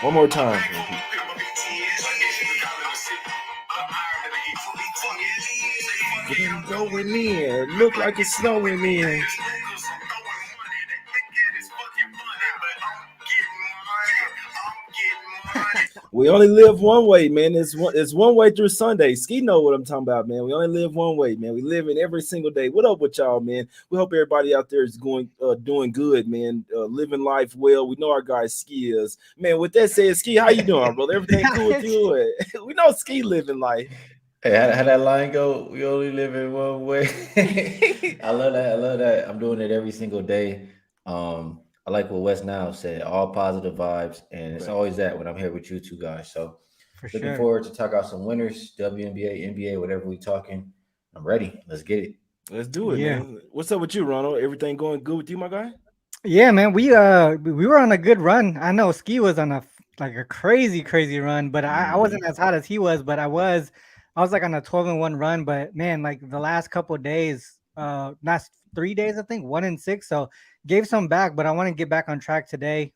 One more time. Repeat. Going in. Look like it's snowing in. We only live one way, man. It's one way through Sunday. Skee know what I'm talking about, man. We only live one way, man. We live in every single day. What up with y'all, man? We hope everybody out there is doing good, man. Living life well. We know our guy Skee is, man. With that said, Skee, how you doing, brother? Everything cool with you? We know Skee living life. Hey, how that line go? We only live in one way. I love that. I love that. I'm doing it every single day. I like what Wes now said. All positive vibes, and it's Right. always that when I'm here with you two guys. So, For looking sure. forward to talk out some winners, WNBA, NBA, whatever we talking. I'm ready. Let's get it. Let's do it, Yeah. man. What's up with you, Ronald? Everything going good with you, my guy? Yeah, man. We were on a good run. I know Ski was on like a crazy run, but I Hmm. wasn't as hot as he was, but I was like on a 12-1 run. But man, like the last couple of days, last 3 days, I think 1-6. So gave some back, but I want to get back on track today.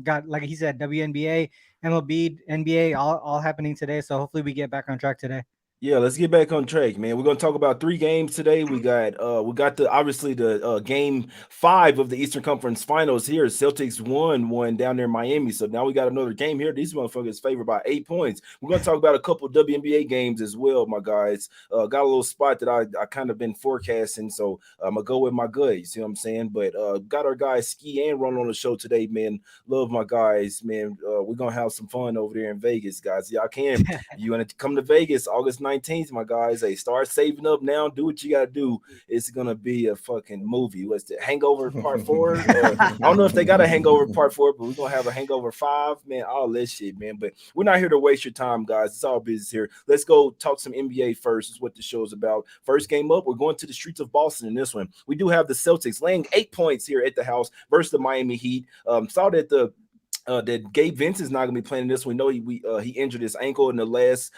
Got like he said, WNBA, MLB, NBA, all happening today. So hopefully we get back on track today. Yeah, let's get back on track, man. We're gonna talk about three games today. We got the obviously the game five of the Eastern Conference Finals here. Celtics won one down there in Miami, so now we got another game here. These motherfuckers favored by 8 points. We're gonna talk about a couple WNBA games as well, my guys. Got a little spot that I kind of been forecasting, so I'm gonna go with my gut. You see what I'm saying? But got our guys Skee and Ronald on the show today, man. Love my guys, man. We're gonna have some fun over there in Vegas, guys. Y'all can. You want to come to Vegas August 19th, my guys? Hey, start saving up now. Do what you got to do. It's gonna be a fucking movie. What's the Hangover Part Four? I don't know if they got a Hangover Part Four, but we're gonna have a Hangover Five, man. All this shit, man. But we're not here to waste your time, guys. It's all business here. Let's go talk some NBA first. Is what the show is about. First game up, we're going to the streets of Boston in this one. We do have the Celtics laying 8 points here at the house versus the Miami Heat. Saw that Gabe Vincent's not gonna be playing this. We know he injured his ankle in the last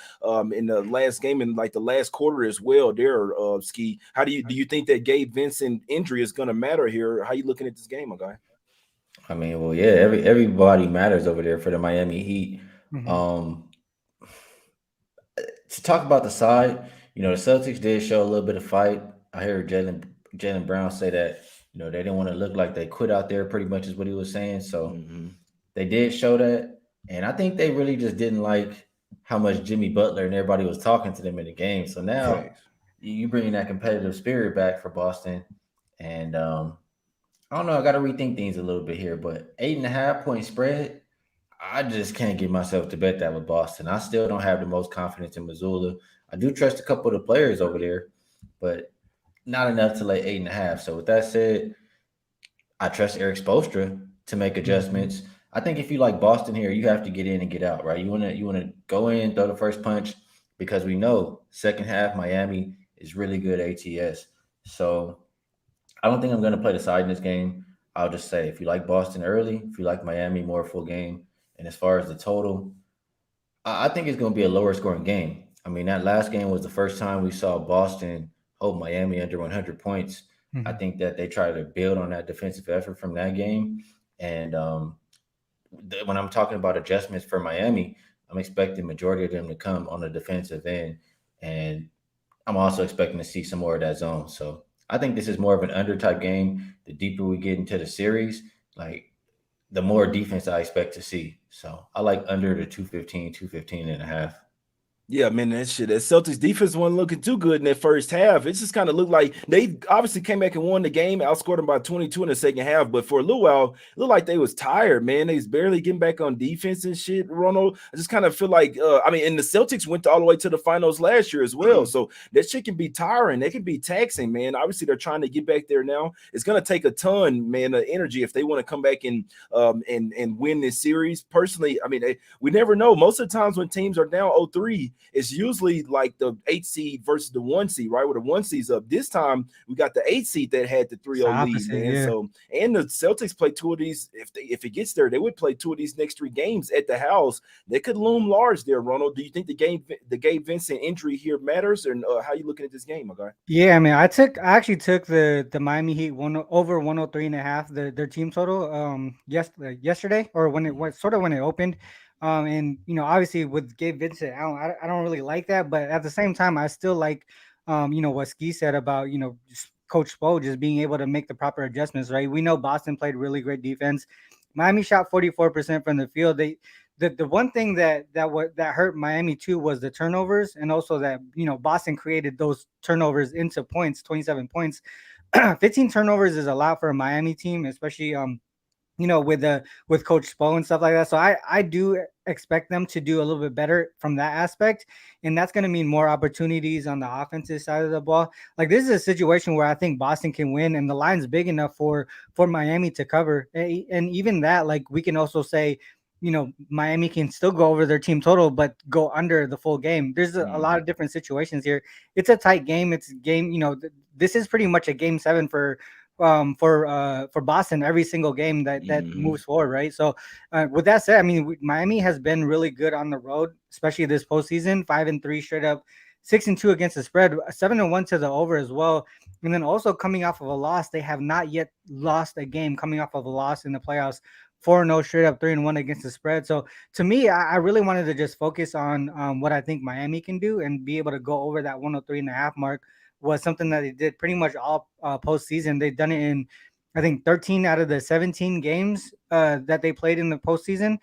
game in like the last quarter as well. There, Skee. How do you think that Gabe Vincent injury is gonna matter here? How you looking at this game, my guy? I mean, well, yeah, everybody matters over there for the Miami Heat. Mhm. Um, to talk about the side, the Celtics did show a little bit of fight. I heard Jalen Brown say that they didn't want to look like they quit out there. Pretty much is what he was saying. So Mm-hmm. they did show that, and I think they really just didn't like how much Jimmy Butler and everybody was talking to them in the game. So now Facts. you bringing that competitive spirit back for Boston, and I don't know. I got to rethink things a little bit here, but 8.5 point spread. I just can't get myself to bet that with Boston. I still don't have the most confidence in Missoula. I do trust a couple of the players over there, but not enough to lay 8.5. So with that said, I trust Eric Spoelstra to make Mhm. adjustments. I think if you like Boston here, you have to get in and get out, right? You wanna go in, throw the first punch, because we know second half Miami is really good ATS. So I don't think I'm gonna play the side in this game. I'll just say if you like Boston early, if you like Miami more full game, and as far as the total, I think it's going to be a lower scoring game. I mean, that last game was the first time we saw Boston hold Miami under 100 points. I Mhm. think that they try to build on that defensive effort from that game. And when I'm talking about adjustments for Miami, I'm expecting majority of them to come on the defensive end. And I'm also expecting to see some more of that zone. So I think this is more of an under type game. The deeper we get into the series, like the more defense I expect to see. So I like under the 215, 215 and a half. Yeah, man, that Celtics defense wasn't looking too good in that first half. It just kind of looked like they obviously came back and won the game, outscored them by 22 in the second half. But for a little while, it looked like they was tired, man. They was barely getting back on defense and shit. Ronald, I just kind of feel like, and the Celtics went all the way to the finals last year as well. So that shit can be tiring. They can be taxing, man. Obviously, they're trying to get back there now. It's gonna take a ton, man, of energy if they want to come back and win this series. Personally, I mean, we never know. Most of the times when teams are down 0-3, it's usually like the 8 seed versus the 1 seed, right? Where the 1 seed's up. This time we got the 8 seed that had the It's 3-0 the lead, opposite, man. yeah. So and the Celtics play two of these. If it gets there, they would play two of these next three games at the house. They could loom large there, Ronald. Do you think the Gabe Vincent injury here matters, or how you looking at this game, my guy? Yeah, I mean, I actually took the Miami Heat over 103 and a half, their team total, yesterday, or when it was sort of when it opened. And obviously with Gabe Vincent, I don't really like that, but at the same time, I still like what Skee said about just Coach Spo just being able to make the proper adjustments. Right, we know Boston played really great defense. Miami shot 44% from the field. The one thing that hurt Miami too was the turnovers, and also that Boston created those turnovers into points, 27 points. 15 turnovers is a lot for a Miami team, especially with Coach Spo and stuff like that. So I do expect them to do a little bit better from that aspect, and that's going to mean more opportunities on the offensive side of the ball. Like, this is a situation where I think Boston can win, and the line's big enough for Miami to cover. And even that, like, we can also say, Miami can still go over their team total, but go under the full game. There's a lot of different situations here. It's a tight game. It's a game. This is pretty much a game 7 for Boston every single game that moves forward, right? So with that said, I mean, Miami has been really good on the road, especially this postseason. 5-3 straight up, 6-2 against the spread, 7-1 to the over as well. And then also coming off of a loss, they have not yet lost a game coming off of a loss in the playoffs. 4-0 straight up, 3-1 against the spread. So to me, I really wanted to just focus on what I think Miami can do and be able to go over that 103.5 mark. Was something that they did pretty much all postseason. They've done it in, I think, 13 out of the 17 games that they played in the postseason.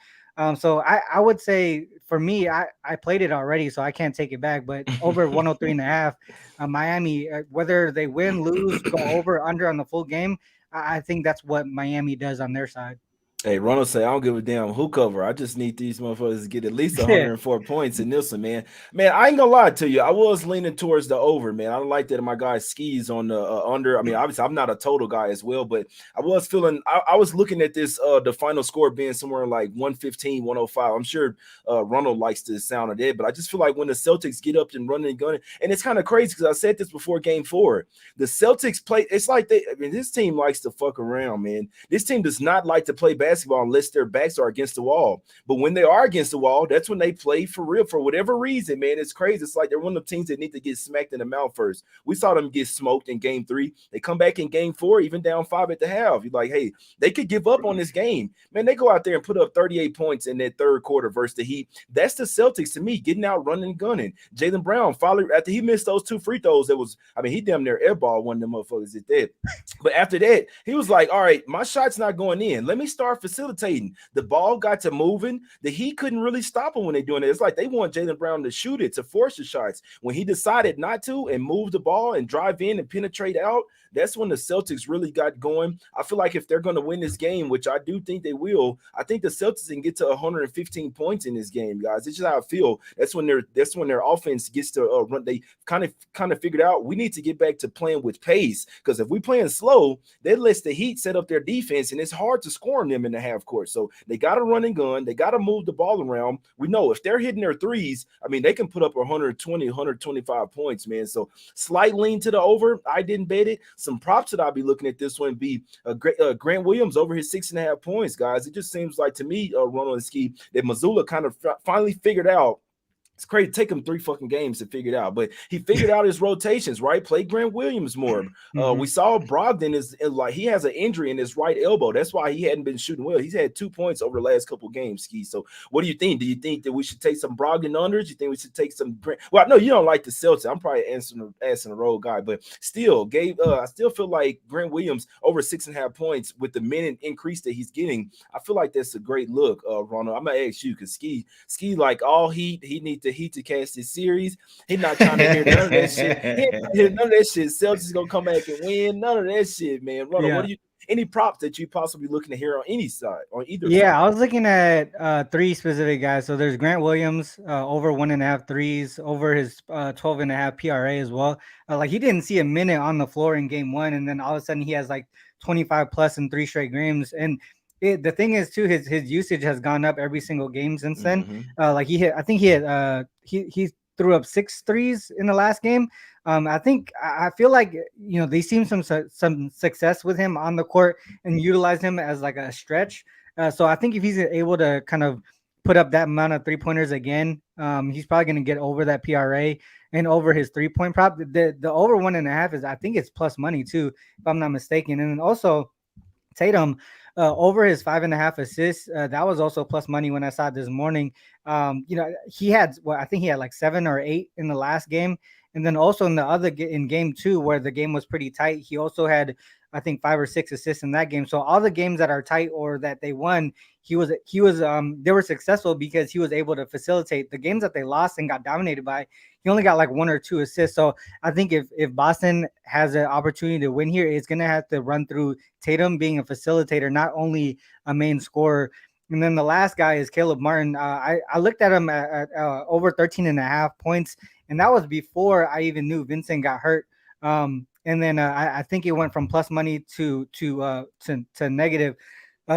So I would say for me, I played it already, so I can't take it back. But over 103.5, Miami, whether they win, lose, go over, under on the full game, I think that's what Miami does on their side. Hey, Ronald say, I don't give a damn who cover. I just need these motherfuckers to get at least 104 points in this one, man. Man, I ain't gonna lie to you. I was leaning towards the over, man. I like that my guy Skees on the under. I mean, obviously, I'm not a total guy as well, but I was feeling, I was looking at this, the final score being somewhere like 115, 105. I'm sure Ronald likes the sound of that, but I just feel like when the Celtics get up and running and gunning, and it's kind of crazy because I said this before game 4. The Celtics play, it's like this team likes to fuck around, man. This team does not like to play basketball unless their backs are against the wall. But when they are against the wall, that's when they play for real, for whatever reason, man. It's crazy. It's like they're one of the teams that need to get smacked in the mouth first. We saw them get smoked in game 3. They come back in game 4, even down 5 at the half. You're like, hey, they could give up on this game. Man, they go out there and put up 38 points in that third quarter versus the Heat. That's the Celtics to me, getting out, running, and gunning. Jaylen Brown, finally, after he missed those 2 free throws, he damn near airball one of them motherfuckers at that. But after that, he was like, all right, my shot's not going in. Let me start facilitating. The ball got to moving. The Heat couldn't really stop him when they're doing it. It's like they want Jaylen Brown to shoot it, to force the shots. When he decided not to and move the ball and drive in and penetrate out, that's when the Celtics really got going. I feel like if they're going to win this game, which I do think they will, I think the Celtics can get to 115 points in this game, guys. It's just how I feel. That's when their offense gets to run. They kind of figured out we need to get back to playing with pace, because if we playing slow, that lets the Heat set up their defense, and it's hard to score on them in the half court. So they got to run and gun. They got to move the ball around. We know if they're hitting their threes, I mean, they can put up 120, 125 points, man. So slight lean to the over. I didn't bet it. Some props that I'll be looking at this one be Grant Williams over his 6.5 points, guys. It just seems like to me, Ronald and Skee, that Missoula kind of finally figured out. It's crazy. Take him 3 fucking games to figure it out, but he figured out his rotations, right? Play Grant Williams more. We saw Brogdon is like he has an injury in his right elbow. That's why he hadn't been shooting well. He's had 2 points over the last couple games, Skee. So what do you think? Do you think that we should take some Brogdon unders? Do you think we should take some Grant? Well, I know you don't like the Celtics. I'm probably answering the road guy, but still, I still feel like Grant Williams over 6.5 points with the minute increase that he's getting. I feel like that's a great look, Ronald. I'm gonna ask you because Skee like all Heat. He needs the Heat to catch this series. He's not trying to hear none of that shit. He ain't trying to hear none of that shit. Celtics gonna come back and win. None of that shit, man. Ronald, what do you? Any props that you possibly looking to hear on any side, on either side? I was looking at 3 specific guys. So there's Grant Williams over 1.5 threes, over his 12.5 PRA as well. Like he didn't see a minute on the floor in game 1, and then all of a sudden he has like 25 plus in 3 straight games. And the thing is too, his usage has gone up every single game since then. Like he threw up 6 threes in the last game. I feel like they seen some success with him on the court and utilize him as like a stretch. So I think if he's able to kind of put up that amount of 3-pointers again, he's probably going to get over that PRA and over his 3-point prop. The over 1.5 is, I think it's plus money too, if I'm not mistaken. And then also Tatum, over his 5.5 assists. That was also plus money when I saw it this morning. He had I think he had like 7 or 8 in the last game, and then also in the in game 2 where the game was pretty tight, he also had I think 5 or 6 assists in that game. So all the games that are tight or that they won, they were successful because he was able to facilitate. The games that they lost and got dominated by, he only got like 1 or 2 assists. So I think if Boston has an opportunity to win here, it's gonna have to run through Tatum being a facilitator, not only a main scorer. And then the last guy is Caleb Martin. I looked at him at over 13.5 points, and that was before I even knew Vincent got hurt. And then I think it went from plus money to negative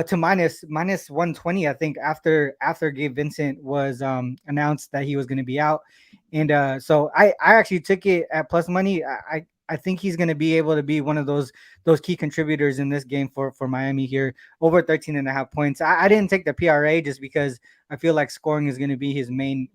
to minus 120. I think after Gabe Vincent was announced that he was going to be out, and so I actually took it at plus money. I think he's going to be able to be one of those key contributors in this game for Miami here, over 13.5 points. I didn't take the PRA just because I feel like scoring is going to be his main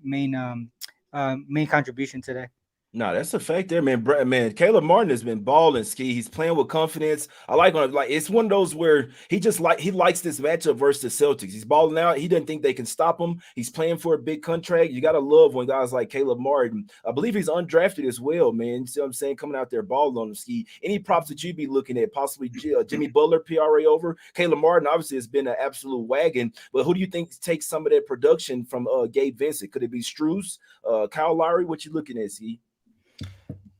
contribution today. No, that's a fact there, man. Man, Caleb Martin has been balling, Skee. He's playing with confidence. I like it's one of those where he likes this matchup versus the Celtics. He's balling out. He doesn't think they can stop him. He's playing for a big contract. You gotta love when guys like Caleb Martin. I believe he's undrafted as well, man. You see what I'm saying? Coming out there balling on him, Skee. Any props that you'd be looking at? Possibly Jimmy Butler PRA over Caleb Martin. Obviously, has been an absolute wagon. But who do you think takes some of that production from Gabe Vincent? Could it be Strus, Kyle Lowry? What you looking at, Skee?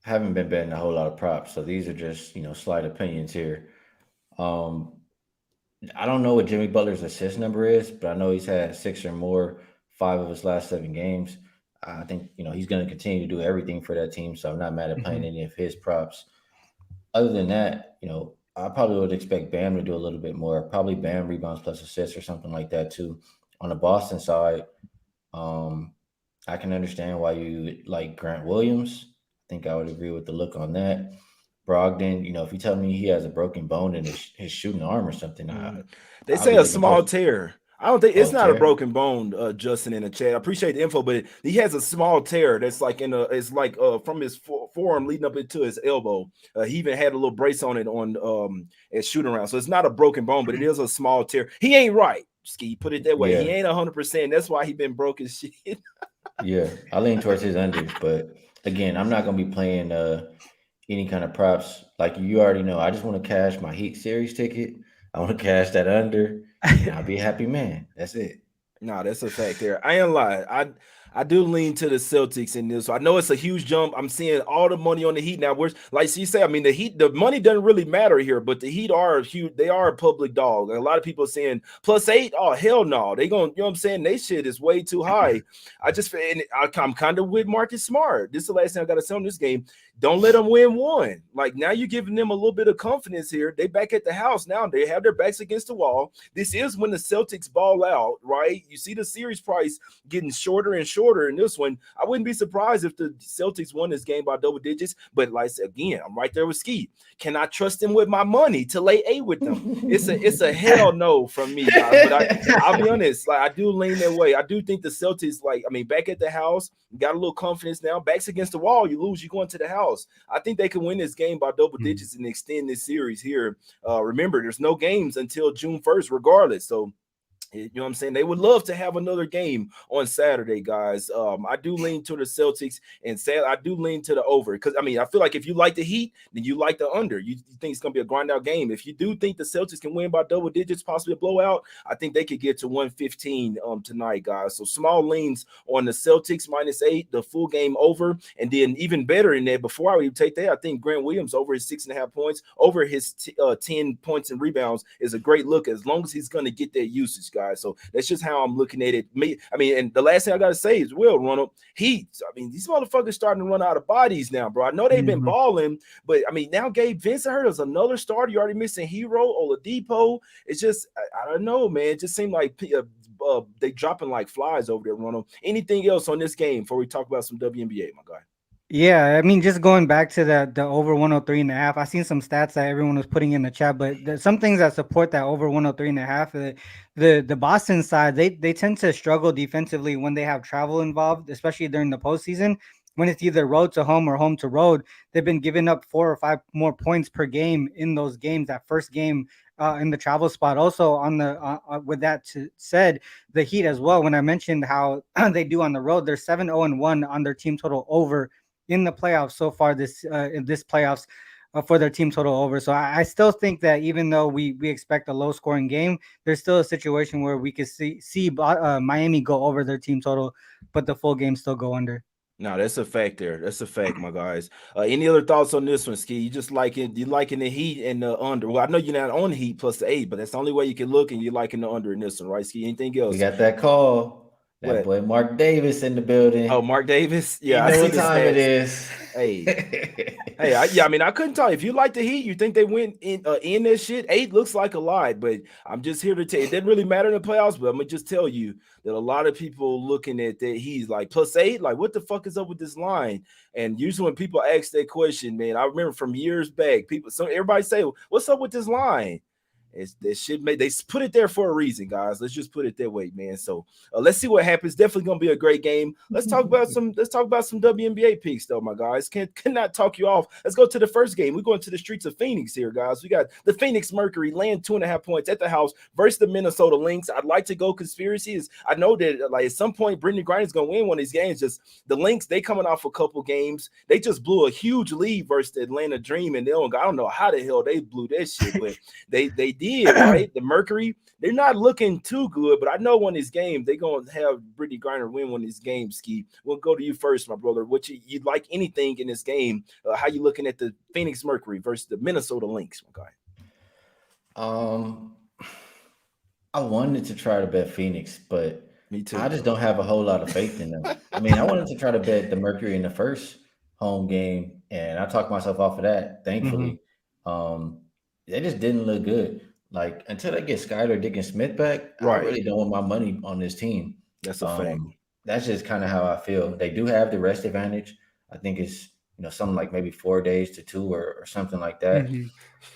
Haven't been betting a whole lot of props, so these are just slight opinions here. I don't know what Jimmy Butler's assist number is, but I know he's had 6 or more 5 of his last 7 games. I think he's going to continue to do everything for that team, so I'm not mad at playing any of his props. Other than that, I probably would expect Bam to do a little bit more. Probably Bam rebounds plus assists or something like that too. On the Boston side, I can understand why you like Grant Williams. I think I would agree with the look on that. Brogdon, if you tell me he has a broken bone in his shooting arm or something, they say a small tear. I don't think it's not a broken bone, Justin, in the chat. I appreciate the info, but he has a small tear that's like it's like from his forearm leading up into his elbow. He even had a little brace on it on at shoot around. So it's not a broken bone, but it is a small tear. He ain't right, Skee. Put it that way. Yeah. He ain't 100%. That's why he been broke as shit. Yeah, I lean towards his unders, but again, I'm not gonna be playing any kind of props. Like you already know, I just want to cash my Heat series ticket. I want to cash that under. And I'll be a happy man. That's it. No, that's a fact there. I ain't lying. I do lean to the Celtics in this. So I know it's a huge jump. I'm seeing all the money on the Heat now. Where's like you say, I mean, the Heat, the money doesn't really matter here, but the Heat are huge. They are a public dog. Like a lot of people are saying +8. Oh, hell no. They going, what I'm saying? They shit is way too high. I'm kind of with Marcus Smart. This is the last thing I got to say on this game. Don't let them win one. Like now you're giving them a little bit of confidence here. They back at the house now. They have their backs against the wall. This is when the Celtics ball out, right? You see the series price getting shorter and shorter in this one. I wouldn't be surprised if the Celtics won this game by double digits. But like again, I'm right there with Skee. Can I trust them with my money to lay 8 with them? It's a hell no from me, guys. But I'll be honest. Like I do lean that way. I do think the Celtics, back at the house, got a little confidence now. Backs against the wall. You lose, you go into the house. I think they can win this game by double digits and extend this series here. Remember, there's no games until June 1st, regardless. So, you know what I'm saying? They would love to have another game on Saturday, guys. I do lean to the Celtics, and I do lean to the over because I feel like if you like the Heat, then you like the under. You think it's gonna be a grind out game. If you do think the Celtics can win by double digits, possibly a blowout, I think they could get to 115 tonight, guys. So small leans on the Celtics -8, the full game over, and then even better in that. Before I would take that, I think Grant Williams over his 6.5 points, over his 10 points and rebounds is a great look as long as he's gonna get that usage, guys. So that's just how I'm looking at it. And the last thing I gotta say is, Ronald, these motherfuckers starting to run out of bodies now, bro. I know they've been balling, but now Gabe Vincent hurt us, another starter. You already missing Hero, Oladipo. It's just I don't know, man. It just seemed like they dropping like flies over there, Ronald. Anything else on this game before we talk about some WNBA, my guy? Yeah, just going back to the over 103.5, I seen some stats that everyone was putting in the chat, but there's some things that support that over 103.5. The Boston side, they tend to struggle defensively when they have travel involved, especially during the postseason. When it's either road to home or home to road, they've been giving up 4 or 5 more points per game in those games. That first game in the travel spot. Also on the with that said, the Heat as well. When I mentioned how they do on the road, they're 7-0-1 on their team total over in the playoffs so far in this playoffs. For their team total over, so I still think that even though we expect a low scoring game, there's still a situation where we could see Miami go over their team total, but the full game still go under. No, that's a fact there. That's a fact, my guys. Any other thoughts on this one, Skee? You just liking the Heat and the under. Well, I know you're not on the Heat plus the 8, but that's the only way you can look, and you're liking the under in this one, right, Skee? Anything We else? got that call. That What? boy Mark Davis in the building. Oh, Mark Davis. You Yeah, I know see what the time it stats. is. Hey, hey, I mean, I couldn't tell you. If you like the Heat, you think they went in that shit. 8 looks like a lot, but I'm just here to tell you, it didn't really matter in the playoffs. But I'm gonna just tell you that a lot of people looking at that he's like plus 8, like what the fuck is up with this line? And usually when people ask that question, man, I remember from years back, everybody say, "What's up with this line?" They put it there for a reason, guys. Let's just put it that way, man. So let's see what happens. Definitely gonna be a great game. Let's talk about some WNBA picks, though, my guys. Cannot talk you off. Let's go to the first game. We're going to the streets of Phoenix here, guys. We got the Phoenix Mercury laying 2.5 points at the house versus the Minnesota Lynx. I'd like to go conspiracies. I know that like at some point Brittany Griner's gonna win one of these games. Just the Lynx, they coming off a couple games. They just blew a huge lead versus the Atlanta Dream, and I don't know how the hell they blew that shit, but they did, right? The Mercury, they're not looking too good, but I know one of these games they're gonna have Brittany Griner win one of these games. Skee, we'll go to you first, my brother. What you like anything in this game? How you looking at the Phoenix Mercury versus the Minnesota Lynx, my guy? I wanted to try to bet Phoenix, but Me too. I just don't have a whole lot of faith in them. I mean, I wanted to try to bet the Mercury in the first home game, and I talked myself off of that, thankfully. They just didn't look good. Like until they get Skylar Diggins-Smith back, I Right. really don't want my money on this team. That's a fact. That's just kind of how I feel. They do have the rest advantage. I think it's something like maybe 4 days to 2 or something like that.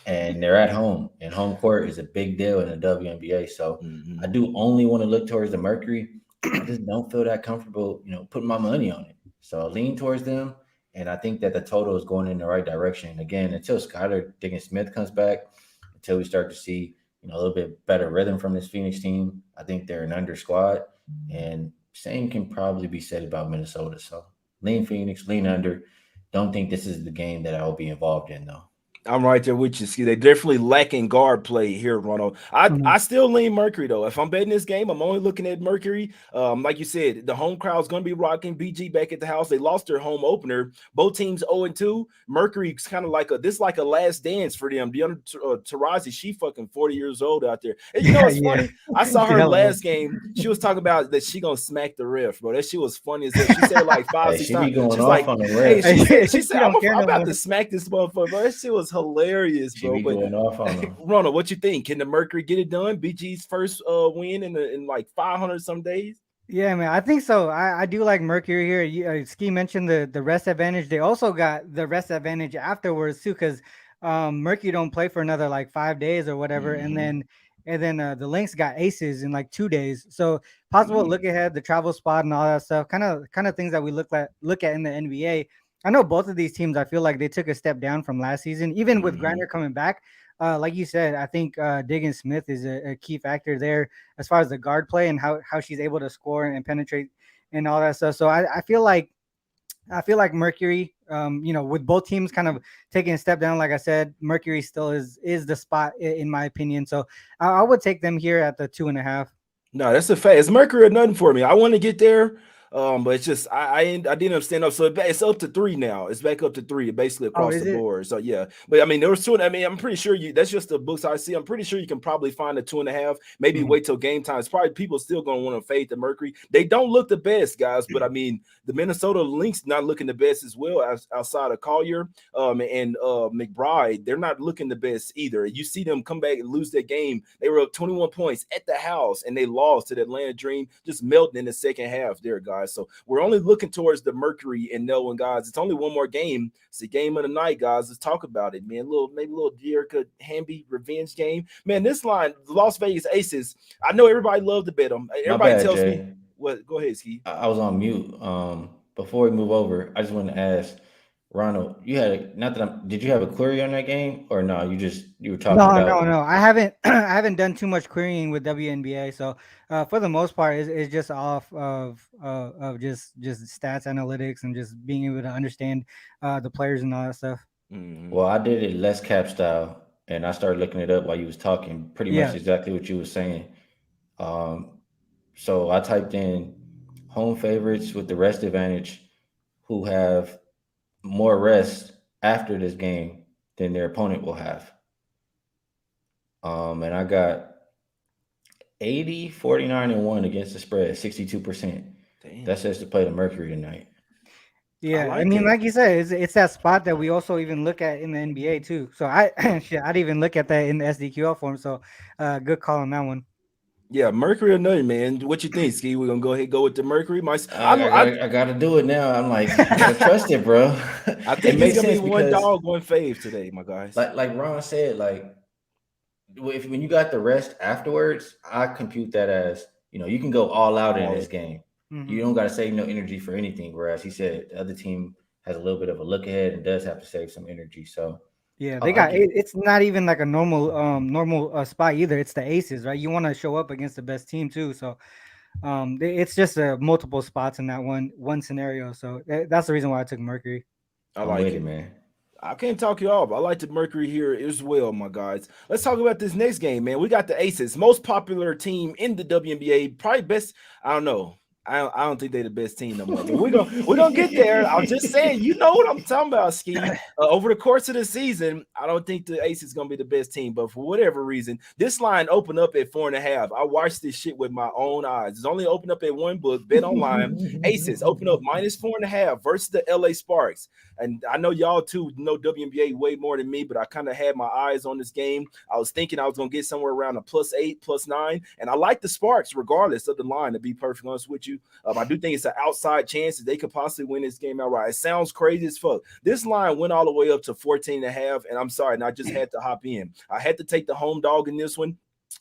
And they're at home, and home court is a big deal in the WNBA. So I do only want to look towards the Mercury. I just don't feel that comfortable, putting my money on it. So I lean towards them, and I think that the total is going in the right direction. Again, until Skylar Diggins-Smith comes back, until we start to see a little bit better rhythm from this Phoenix team, I think they're an under squad, and same can probably be said about Minnesota. So lean Phoenix, lean under. Don't think this is the game that I'll be involved in, though. I'm right there with you. See, they definitely lacking guard play here, Ronald. I still lean Mercury though. If I'm betting this game, I'm only looking at Mercury. Like you said, the home crowd's going to be rocking. BG back at the house. They lost their home opener. Both teams 0-2. Mercury's kind of like a last dance for them. Deanna Taurasi, she fucking 40 years old out there. And you know what's funny? I saw her last game. She was talking about that she gonna smack the ref, bro. That shit was funny as hell. She said like 5-6 times. She's like, on the ref. She said, I'm about to smack this motherfucker, bro. That shit was hilarious, bro. But going off on them. Ronald, what you think? Can the Mercury get it done? BG's first win in like 500 some days. Yeah, man, I think so. I do like Mercury here. Skee mentioned the rest advantage. They also got the rest advantage afterwards too, because Mercury don't play for another like 5 days or whatever, and then the Lynx got aces in like 2 days. So possible look ahead, the travel spot and all that stuff, kind of things that we look at in the NBA. I know both of these teams, I feel like they took a step down from last season, even with Griner coming back. Like you said, I think Diggins-Smith is a key factor there as far as the guard play and how she's able to score and penetrate and all that stuff. So I feel like Mercury, with both teams kind of taking a step down, like I said, Mercury still is the spot in my opinion. So I would take them here at the 2.5. No, that's a fact. It's Mercury or nothing for me. I want to get there. But it's just I didn't understand up. So it's up to 3 now. It's back up to 3, basically across the board. So yeah, but I mean there was 2. I mean I'm pretty sure that's just the books I see. I'm pretty sure you can probably find a 2.5. Maybe wait till game time. It's probably people still gonna want to fade the Mercury. They don't look the best, guys. But I mean the Minnesota Lynx not looking the best as well as outside of Collier and McBride. They're not looking the best either. You see them come back and lose that game. They were up 21 points at the house and they lost to the Atlanta Dream, just melting in the second half there, guys. So we're only looking towards the Mercury and knowing, guys, it's only one more game. It's the game of the night, guys. Let's talk about it, man. Maybe a little Dearica Hamby revenge game. Man, this line, the Las Vegas Aces, I know everybody loved to bet them. Everybody tells me what. Go ahead, Skee. I was on mute. Before we move over, I just want to ask, Ronald, you had not that did you have a query on that game or no? You were talking No, about. no, no. I haven't I haven't done too much querying with WNBA. So for the most part, it's just off of just stats analytics and just being able to understand the players and all that stuff. Mhm. Well, I did it less cap style, and I started looking it up while you was talking. Pretty much Yeah. exactly what you were saying. Um, so I typed in home favorites with the rest advantage, who have more rest after this game than their opponent will have. And I got 80, 49, and 1 against the spread, 62%. Damn, That says to play the Mercury tonight. I Yeah, I like mean, it. like you said, it's that spot that we also even look at in the NBA too. So I shit, I'd even look at that in the SDQL form. So good call on that one. Yeah, Mercury or nothing, man. What you think, Ski? We're gonna go ahead and go with the Mercury. I gotta do it now. I'm like, I gotta trust it, bro. I It think it's makes gonna be sense one because, dog, one fave today, my guys. like Ron said, like if when you got the rest afterwards, I compute that as you can go all out in this All game. Hmm. You don't got to save no energy for anything. Whereas he said the other team has a little bit of a look ahead and does have to save some energy. So Yeah, I they like got it. it's not even like a normal spot either. It's the aces, right? You want to show up against the best team too. So it's just multiple spots in that one scenario. So that's the reason why I took Mercury. I I'm like with it, it. man. I can't talk you off. I like the Mercury here as well, my guys. Let's talk about this next game, man. We got the Aces, most popular team in the WNBA, probably best. I don't know. I don't think they're the best team no more, but we're gonna get there. I'm just saying, you know what I'm talking about, Ski. Over the course of the season, I don't think the Aces gonna be the best team, but for whatever reason, this line opened up at 4.5. I watched this shit with my own eyes. It's only opened up at one book, bet online. Aces open up -4.5 versus the LA Sparks. And I know y'all too know WNBA way more than me, but I kind of had my eyes on this game. I was thinking I was going to get somewhere around a +8, +9. And I like the Sparks regardless of the line, to be perfectly honest with you. I do think it's an outside chance that they could possibly win this game outright. It sounds crazy as fuck. This line went all the way up to 14.5. And I'm sorry, and I just had to hop in. I had to take the home dog in this one.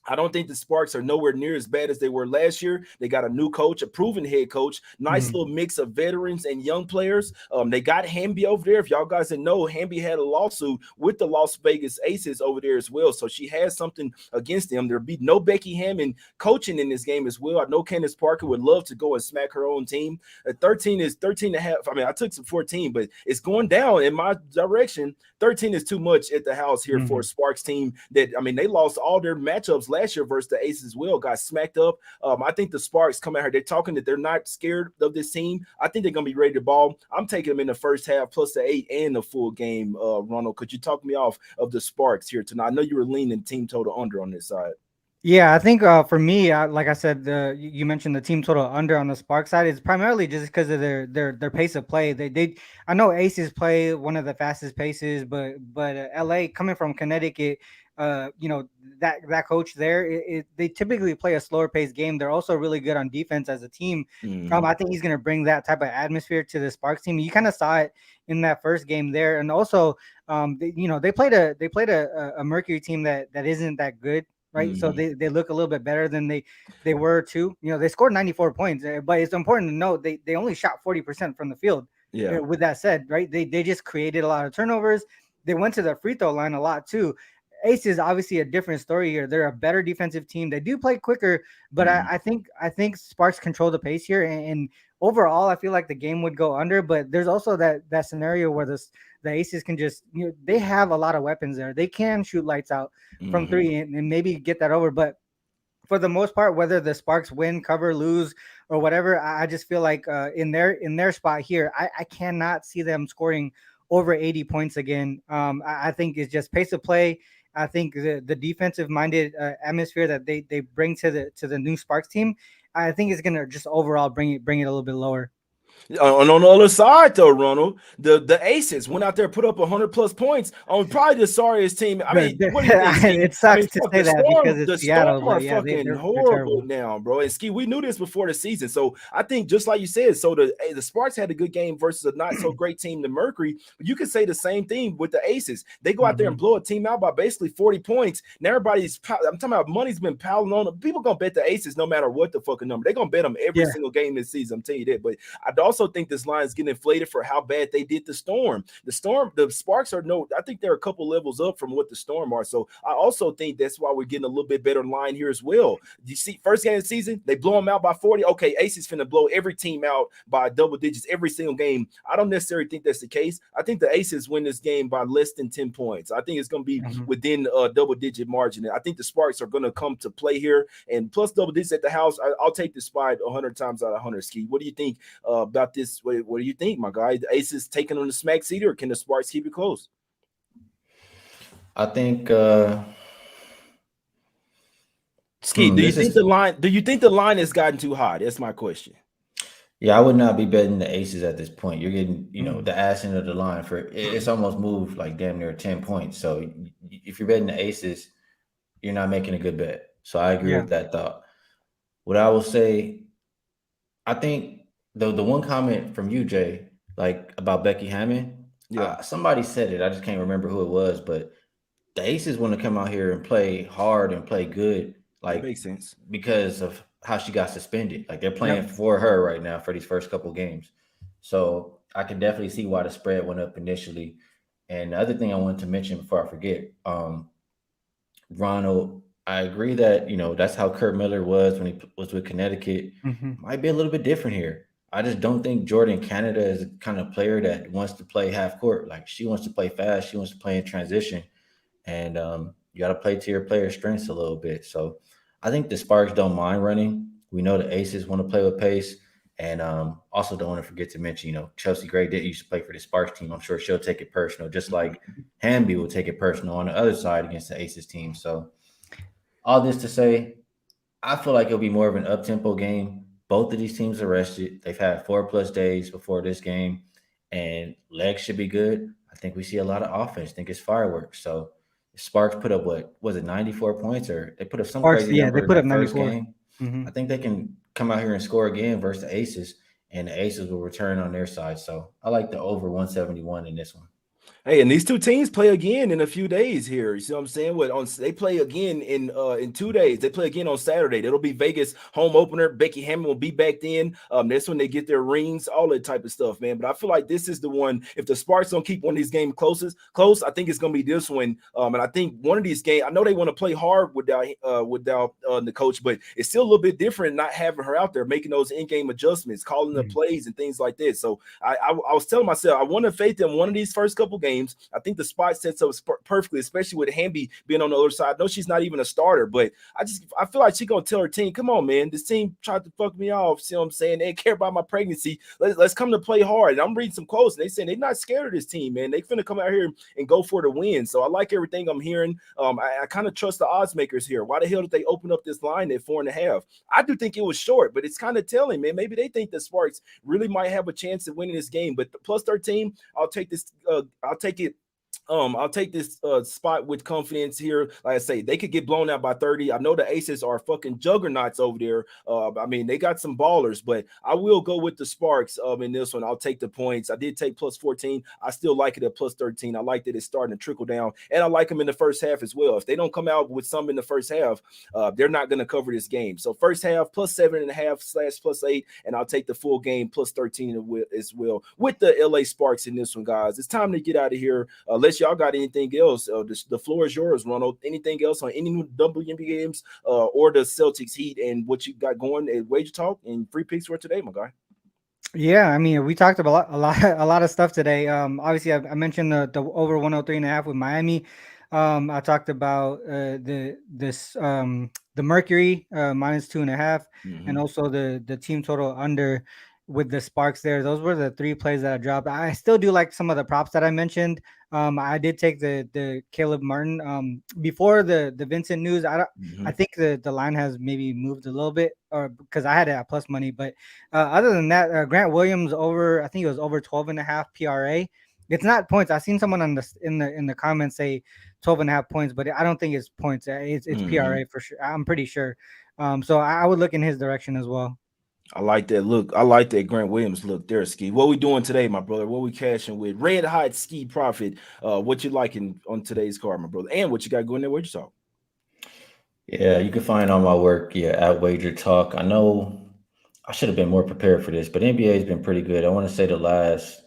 I don't think the Sparks are nowhere near as bad as they were last year. They got a new coach, a proven head coach, nice Mhm. little mix of veterans and young players. They got Hamby over there. If y'all guys didn't know, Hamby had a lawsuit with the Las Vegas Aces over there as well. So she has something against them. There'll be no Becky Hammond coaching in this game as well. I know Candace Parker would love to go and smack her own team. 13 is 13 and a half. I mean, I took some 14, but it's going down in my direction. 13 is too much at the house here for a Mhm. Sparks team that, I mean, they lost all their matchups last year versus the Aces as well, got smacked up. I think the Sparks come out here, they're talking that they're not scared of this team. I think they're going to be ready to ball. I'm taking them in the first half plus the 8 and the full game. Ronald, could you talk me off of the Sparks here tonight? I know you were leaning team total under on this side. Yeah, I think for me, like I said, you mentioned the team total under on the Spark side is primarily just because of their pace of play. They I know Aces play one of the fastest paces, but LA coming from Connecticut, that coach there, they typically play a slower paced game. They're also really good on defense as a team. Mm-hmm. I think he's gonna bring that type of atmosphere to the Sparks team. You kind of saw it in that first game there, and also they played a Mercury team that isn't that good, right? So Mm-hmm. they look a little bit better than they were too. They scored 94 points, but it's important to note they only shot 40% from the field. Yeah. With that said, right? They just created a lot of turnovers. They went to the free throw line a lot too. Ace is obviously a different story here. They're a better defensive team. They do play quicker, but Mm-hmm. I think Sparks control the pace here, and overall, I feel like the game would go under. But there's also that scenario where the Aces can just they have a lot of weapons there. They can shoot lights out from Mm-hmm. three and maybe get that over. But for the most part, whether the Sparks win, cover, lose, or whatever, I just feel like in their spot here, I cannot see them scoring over 80 points again. I think it's just pace of play. I think the defensive minded atmosphere that they bring to the new Sparks team, I think is gonna just overall bring it a little bit lower. On the other side, though, Ronald, the Aces went out there, put up 100+ points on probably the sorriest team. I mean, what do you think, Ski? It I sucks mean, to fuck, say that because The it's Storm Seattle, are but yeah, fucking they're horrible terrible. now, bro. And Ski, we knew this before the season, so I think just like you said, so the Sparks had a good game versus a not so great team, the Mercury. But you could say the same thing with the Aces. They go out there and blow a team out by basically 40 points. Now everybody's, I'm talking about money's been piling on them. People gonna bet the Aces no matter what the fucking number. They're gonna bet them every Yeah. single game this season. I'm telling you that. But I also think this line is getting inflated for how bad they did the Storm. The Sparks are I think they're a couple levels up from what the Storm are. So I also think that's why we're getting a little bit better line here as well. You see, first game of the season, they blow them out by 40. Okay, Aces finna blow every team out by double digits every single game. I don't necessarily think that's the case. I think the Aces win this game by less than 10 points. I think it's going to be within a double-digit margin. I think the Sparks are going to come to play here, and plus double digits at the house. I'll take the spot 100 times out of 100. Skee, what do you think about this? What do you think, my guy? The Aces taking on the smack seat, or can the Sparks keep it close? I think Skee, do you think the line has gotten too high? That's my question. Yeah, I would not be betting the Aces at this point. You're getting, the ass end of the line for it's almost moved like damn near 10 points. So if you're betting the Aces, you're not making a good bet. So I agree with that thought. What I will say, I think the one comment from you, Jay, like about Becky Hammon, somebody said it. I just can't remember who it was, but the Aces want to come out here and play hard and play good. Like, that makes sense because of how she got suspended. Like, they're playing for her right now for these first couple games. So I can definitely see why the spread went up initially. And the other thing I wanted to mention before I forget, Ronald, I agree that, that's how Kurt Miller was when he was with Connecticut. Might be a little bit different here. I just don't think Jordan Canada is the kind of player that wants to play half court. Like, she wants to play fast. She wants to play in transition. And you got to play to your player strengths a little bit. So I think the Sparks don't mind running. We know the Aces want to play with pace. And also don't want to forget to mention, Chelsea Gray did used to play for the Sparks team. I'm sure she'll take it personal, just like Hamby will take it personal on the other side against the Aces team. So all this to say, I feel like it'll be more of an up-tempo game. Both of these teams are rested. They've had 4+ days before this game, and legs should be good. I think we see a lot of offense. I think it's fireworks. So Sparks put up, what was it, 94 points, or they put up some crazy number they put in up that first 94. game. I think they can come out here and score again versus the Aces, and the Aces will return on their side. So I like the over 171 in this one. Hey, and these two teams play again in a few days here. You see what I'm saying? They play again in 2 days. They play again on Saturday. That'll be Vegas home opener. Becky Hammon will be back then. That's when they get their rings, all that type of stuff, man. But I feel like this is the one. If the Sparks don't keep one of these games close, I think it's gonna be this one. And I think one of these games, I know they want to play hard without the coach, but it's still a little bit different not having her out there making those in-game adjustments, calling the plays and things like that. So I was telling myself I want to faith in one of these first couple games. I think the spot sets up perfectly, especially with Hamby being on the other side. No, she's not even a starter, but I feel like she's gonna tell her team, come on, man, this team tried to fuck me off. See what I'm saying? They care about my pregnancy. Let's come to play hard. And I'm reading some quotes, and they saying they're not scared of this team, man. They finna come out here and go for the win. So I like everything I'm hearing. I kind of trust the odds makers here. Why the hell did they open up this line at 4.5? I do think it was short, but it's kind of telling, man. Maybe they think the Sparks really might have a chance of winning this game. But the plus 13, I'll take this. I'll take this spot with confidence here. Like I say, they could get blown out by 30. I know the Aces are fucking juggernauts over there. I mean, they got some ballers, but I will go with the Sparks in this one. I'll take the points. I did take plus 14. I still like it at plus 13. I like that it's starting to trickle down, and I like them in the first half as well. If they don't come out with some in the first half, they're not going to cover this game. So first half plus 7.5 / plus 8, and I'll take the full game plus 13 as well with the LA Sparks in this one, guys. It's time to get out of here. Unless y'all got anything else, the floor is yours, Ronald. Anything else on any WNBA games or the Celtics Heat and what you got going at Wager Talk and free picks for today, my guy? Yeah, I mean, we talked about a lot of stuff today. Obviously, I mentioned the over 103.5 with Miami. I talked about the Mercury minus 2.5, and also the team total under with the Sparks there. Those were the 3 plays that I dropped. I still do like some of the props that I mentioned. I did take the Caleb Martin before the Vincent news. I think the line has maybe moved a little bit, or because I had it at plus money. But other than that, Grant Williams over, I think it was over 12.5 PRA. It's not points. I seen someone in the comments say 12.5 points, but I don't think it's points. It's PRA for sure. I'm pretty sure. So I would look in his direction as well. I like that look. I like that Grant Williams look there, Skee. What we doing today, my brother? What we cashing with? Red hot Skee profit. What you liking on today's card, my brother? And what you got going there? Wager Talk. Yeah, you can find all my work at Wager Talk. I know I should have been more prepared for this, but NBA has been pretty good. I want to say the last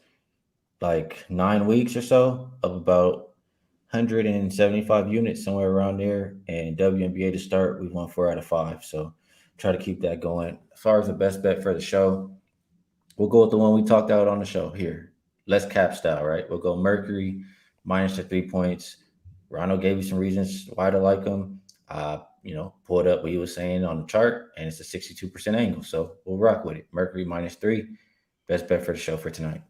like 9 weeks or so of about 175 units, somewhere around there. And WNBA to start, we won 4 out of 5. So try to keep that going. As far as the best bet for the show, we'll go with the one we talked about on the show here. Less cap style, right? We'll go Mercury minus the 3 points. Ronald gave you some reasons why to like him. Pulled up what he was saying on the chart, and it's a 62% angle. So we'll rock with it. Mercury -3. Best bet for the show for tonight.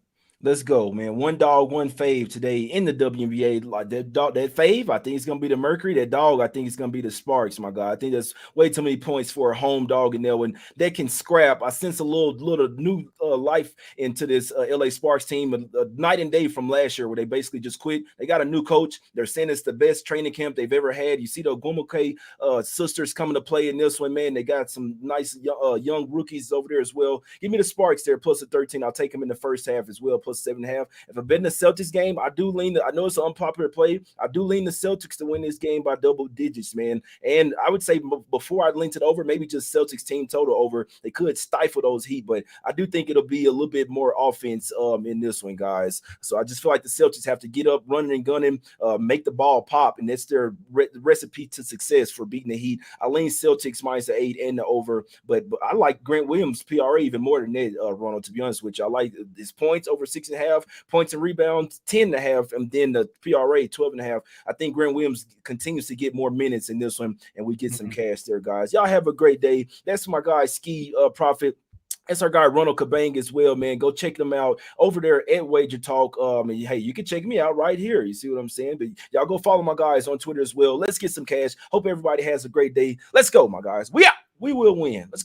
Let's go, man. One dog, one fave today in the WNBA. Like that dog, that fave, I think it's gonna be the Mercury. That dog, I think it's gonna be the Sparks. My God, I think that's way too many points for a home dog in there. When they can scrap, I sense a little new life into this LA Sparks team. A night and day from last year, where they basically just quit. They got a new coach. They're saying it's the best training camp they've ever had. You see the Gumuke sisters coming to play in this one, man. They got some nice young rookies over there as well. Give me the Sparks there plus the 13. I'll take them in the first half as well. Plus 7.5. If I'm betting the Celtics game, I do lean. I know it's an unpopular play. I do lean the Celtics to win this game by double digits, man. And I would say before I leaned it over, maybe just Celtics team total over. They could stifle those Heat, but I do think it'll be a little bit more offense in this one, guys. So I just feel like the Celtics have to get up, running and gunning, make the ball pop, and that's their recipe to success for beating the Heat. I lean Celtics minus the 8 and the over, but I like Grant Williams PRA even more than that, Ronald. To be honest with you, I like his points over 6.5, points and rebounds 10.5, and then the PRA 12.5. I think Grant Williams continues to get more minutes in this one, and we get some cash there, guys. Y'all have a great day. That's my guy Skee Prophet. That's our guy Ronald Cabang as well, man. Go check them out over there at Wager Talk. And hey, you can check me out right here. You see what I'm saying? But y'all go follow my guys on Twitter as well. Let's get some cash. Hope everybody has a great day. Let's go, my guys. We out. We will win. Let's go.